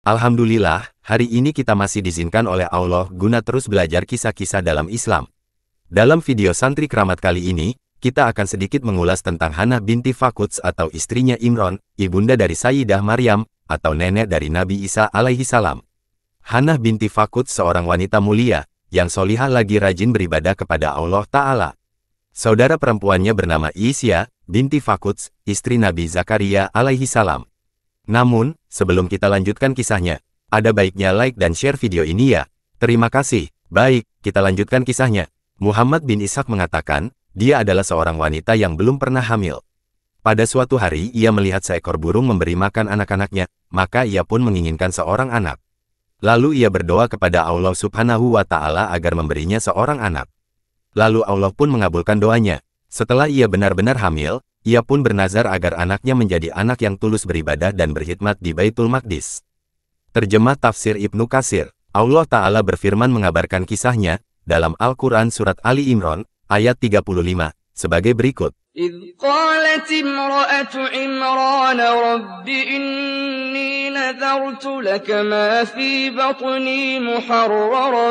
Alhamdulillah, hari ini kita masih diizinkan oleh Allah guna terus belajar kisah-kisah dalam Islam. Dalam video Santri Keramat kali ini, kita akan sedikit mengulas tentang Hannah binti Faquds atau istrinya Imran, ibunda dari Sayyidah Maryam, atau nenek dari Nabi Isa alaihi salam. Hannah binti Faquds seorang wanita mulia, yang solihah lagi rajin beribadah kepada Allah Ta'ala. Saudara perempuannya bernama Isya binti Faquds, istri Nabi Zakaria alaihi salam. Namun, sebelum kita lanjutkan kisahnya, ada baiknya like dan share video ini ya. Terima kasih. Baik, kita lanjutkan kisahnya. Muhammad bin Ishaq mengatakan, dia adalah seorang wanita yang belum pernah hamil. Pada suatu hari ia melihat seekor burung memberi makan anak-anaknya, maka ia pun menginginkan seorang anak. Lalu ia berdoa kepada Allah Subhanahu wa Ta'ala agar memberinya seorang anak. Lalu Allah pun mengabulkan doanya. Setelah ia benar-benar hamil, ia pun bernazar agar anaknya menjadi anak yang tulus beribadah dan berkhidmat di Baitul Maqdis. Terjemah tafsir Ibnu Katsir. Allah Ta'ala berfirman mengabarkan kisahnya dalam Al-Quran Surat Ali Imran, ayat 35, sebagai berikut. إذ قالت امرأة عمران رب إني نذرت لك ما في بطني محررا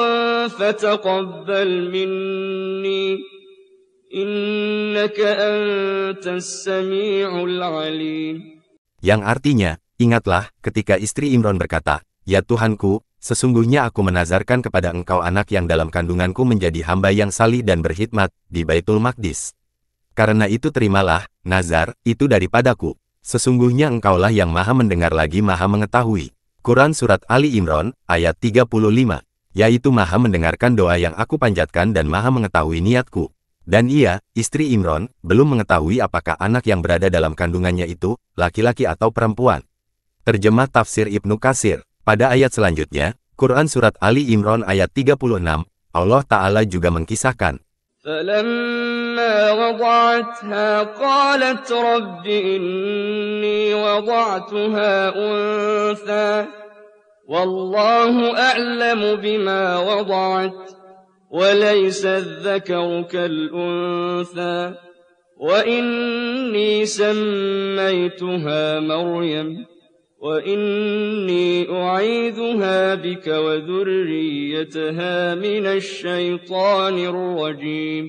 فتقبل مني إنك أنت السميع العليم. Yang artinya, ingatlah ketika istri Imran berkata, "Ya Tuhanku, sesungguhnya aku menazarkan kepada engkau anak yang dalam kandunganku menjadi hamba yang salih dan berkhidmat di Baitul Maqdis. Karena itu terimalah nazar itu daripadaku. Sesungguhnya engkaulah yang maha mendengar lagi maha mengetahui." Quran Surat Ali Imran, ayat 35, yaitu maha mendengarkan doa yang aku panjatkan dan maha mengetahui niatku. Dan ia, istri Imran, belum mengetahui apakah anak yang berada dalam kandungannya itu, laki-laki atau perempuan. Terjemah tafsir Ibnu Katsir. Pada ayat selanjutnya, Quran Surat Ali Imran ayat 36, Allah Ta'ala juga mengkisahkan. فَلَمَّا وَضَعَتْهَا قَالَتْ رَبِّ إِنِّي وَضَعْتُهَا أُنثَىٰ وَاللَّهُ أَعْلَمُ بِمَا وَضَعَتْ وَلَيْسَ الذَّكَرُ كَالْأُنثَىٰ وَإِنِّي سَمَّيْتُهَا مَرْيَمَ وَإِنِّي أُعِيذُهَا بِكَ وَذُرِّيَّتَهَا مِنَ الشَّيْطَانِ الرَّجِيمِ.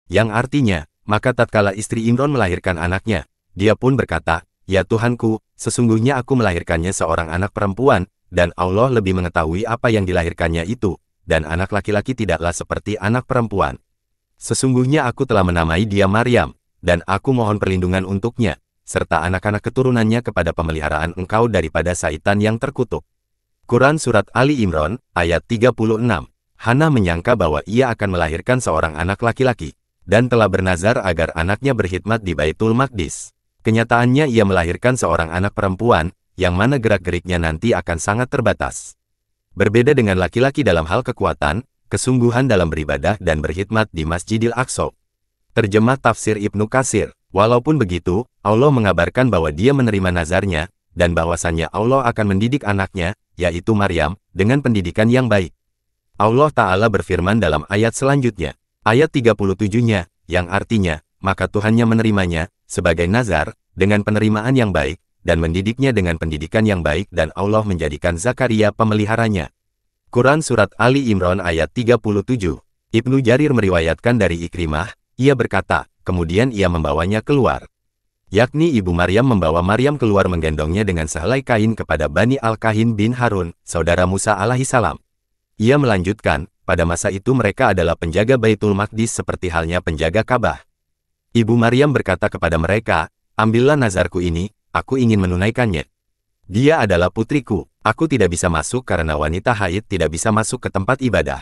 Yang artinya, maka tatkala istri Imran melahirkan anaknya, dia pun berkata, "Ya Tuhanku, sesungguhnya aku melahirkannya seorang anak perempuan, dan Allah lebih mengetahui apa yang dilahirkannya itu, dan anak laki-laki tidaklah seperti anak perempuan. Sesungguhnya aku telah menamai dia Maryam, dan aku mohon perlindungan untuknya, serta anak-anak keturunannya kepada pemeliharaan engkau daripada syaitan yang terkutuk." Quran Surat Ali Imran, ayat 36. Hannah menyangka bahwa ia akan melahirkan seorang anak laki-laki, dan telah bernazar agar anaknya berkhidmat di Baitul Maqdis. Kenyataannya ia melahirkan seorang anak perempuan, yang mana gerak-geriknya nanti akan sangat terbatas. Berbeda dengan laki-laki dalam hal kekuatan, kesungguhan dalam beribadah dan berkhidmat di Masjidil Aqsa. Terjemah tafsir Ibnu Katsir. Walaupun begitu, Allah mengabarkan bahwa dia menerima nazarnya, dan bahwasannya Allah akan mendidik anaknya, yaitu Maryam, dengan pendidikan yang baik. Allah Ta'ala berfirman dalam ayat selanjutnya, ayat 37-nya, yang artinya, maka Tuhannya menerimanya, sebagai nazar, dengan penerimaan yang baik, dan mendidiknya dengan pendidikan yang baik dan Allah menjadikan Zakaria pemeliharanya. Quran Surat Ali Imran ayat 37. Ibnu Jarir meriwayatkan dari Ikrimah, ia berkata, kemudian ia membawanya keluar. Yakni ibu Maryam membawa Maryam keluar menggendongnya dengan sehelai kain kepada Bani Al-Kahin bin Harun, saudara Musa alaihissalam. Ia melanjutkan, pada masa itu mereka adalah penjaga Baitul Maqdis seperti halnya penjaga Ka'bah. Ibu Maryam berkata kepada mereka, ambillah nazarku ini, aku ingin menunaikannya. Dia adalah putriku, aku tidak bisa masuk karena wanita haid tidak bisa masuk ke tempat ibadah.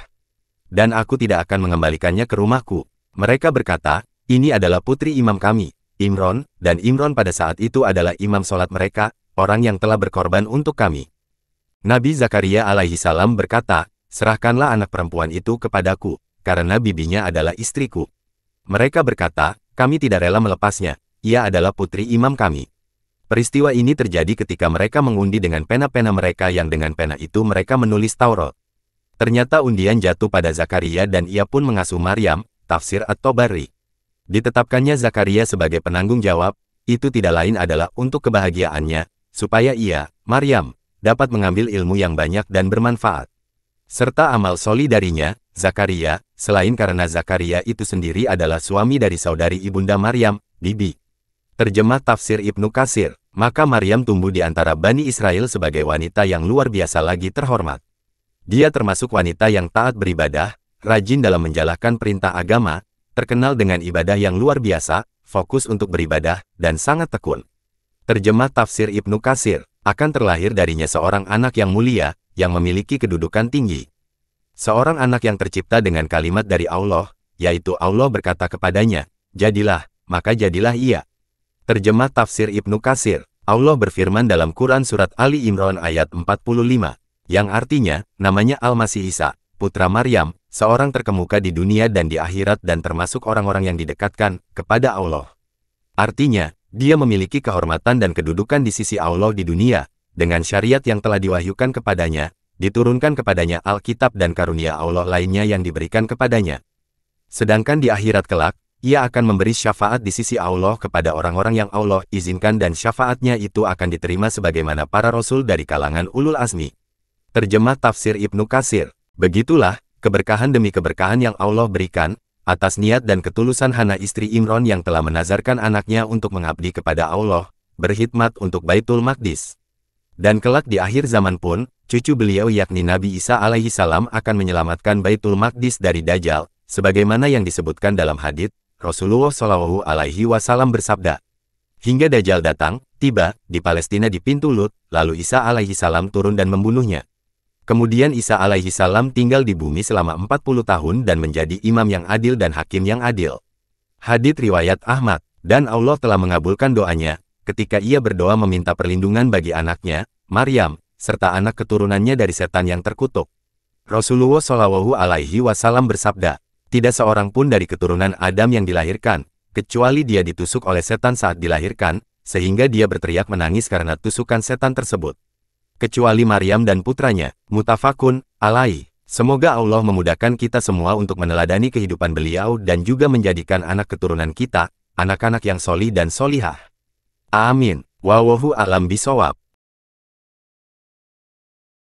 Dan aku tidak akan mengembalikannya ke rumahku. Mereka berkata, ini adalah putri imam kami, Imran, dan Imran pada saat itu adalah imam sholat mereka, orang yang telah berkorban untuk kami. Nabi Zakaria alaihi salam berkata, serahkanlah anak perempuan itu kepadaku, karena bibinya adalah istriku. Mereka berkata, kami tidak rela melepasnya, ia adalah putri imam kami. Peristiwa ini terjadi ketika mereka mengundi dengan pena-pena mereka yang dengan pena itu mereka menulis Taurat. Ternyata undian jatuh pada Zakaria dan ia pun mengasuh Maryam, tafsir At-Tabari. Ditetapkannya Zakaria sebagai penanggung jawab, itu tidak lain adalah untuk kebahagiaannya, supaya ia, Maryam, dapat mengambil ilmu yang banyak dan bermanfaat. Serta amal soli darinya, Zakaria, selain karena Zakaria itu sendiri adalah suami dari saudari ibunda Maryam, Bibi. Terjemah tafsir Ibnu Katsir, maka Maryam tumbuh di antara Bani Israel sebagai wanita yang luar biasa lagi terhormat. Dia termasuk wanita yang taat beribadah, rajin dalam menjalankan perintah agama, terkenal dengan ibadah yang luar biasa, fokus untuk beribadah, dan sangat tekun. Terjemah tafsir Ibnu Katsir, akan terlahir darinya seorang anak yang mulia, yang memiliki kedudukan tinggi. Seorang anak yang tercipta dengan kalimat dari Allah, yaitu Allah berkata kepadanya, jadilah, maka jadilah ia. Terjemah tafsir Ibnu Katsir, Allah berfirman dalam Quran Surat Ali Imran ayat 45, yang artinya, namanya Al-Masih Isa, putra Maryam, seorang terkemuka di dunia dan di akhirat dan termasuk orang-orang yang didekatkan kepada Allah. Artinya, dia memiliki kehormatan dan kedudukan di sisi Allah di dunia, dengan syariat yang telah diwahyukan kepadanya, diturunkan kepadanya Alkitab dan karunia Allah lainnya yang diberikan kepadanya. Sedangkan di akhirat kelak, ia akan memberi syafaat di sisi Allah kepada orang-orang yang Allah izinkan dan syafaatnya itu akan diterima sebagaimana para rasul dari kalangan ulul azmi. Terjemah tafsir Ibnu Katsir, begitulah, keberkahan demi keberkahan yang Allah berikan, atas niat dan ketulusan Hana istri Imron yang telah menazarkan anaknya untuk mengabdi kepada Allah, berkhidmat untuk Baitul Maqdis. Dan kelak di akhir zaman pun, cucu beliau yakni Nabi Isa alaihi salam akan menyelamatkan Baitul Maqdis dari Dajjal, sebagaimana yang disebutkan dalam hadits, Rasulullah Shallallahu alaihi wasallam bersabda, hingga Dajjal datang, tiba, di Palestina di pintu Lut, lalu Isa alaihi salam turun dan membunuhnya. Kemudian Isa alaihi salam tinggal di bumi selama 40 tahun dan menjadi imam yang adil dan hakim yang adil. Hadits riwayat Ahmad, dan Allah telah mengabulkan doanya, ketika ia berdoa meminta perlindungan bagi anaknya, Maryam, serta anak keturunannya dari setan yang terkutuk. Rasulullah Shallallahu alaihi wasallam bersabda, tidak seorang pun dari keturunan Adam yang dilahirkan, kecuali dia ditusuk oleh setan saat dilahirkan, sehingga dia berteriak menangis karena tusukan setan tersebut. Kecuali Maryam dan putranya, Mutafakun alaih. Semoga Allah memudahkan kita semua untuk meneladani kehidupan beliau dan juga menjadikan anak keturunan kita, anak-anak yang solih dan solihah. Amin. Wallahu a'lam bishawab.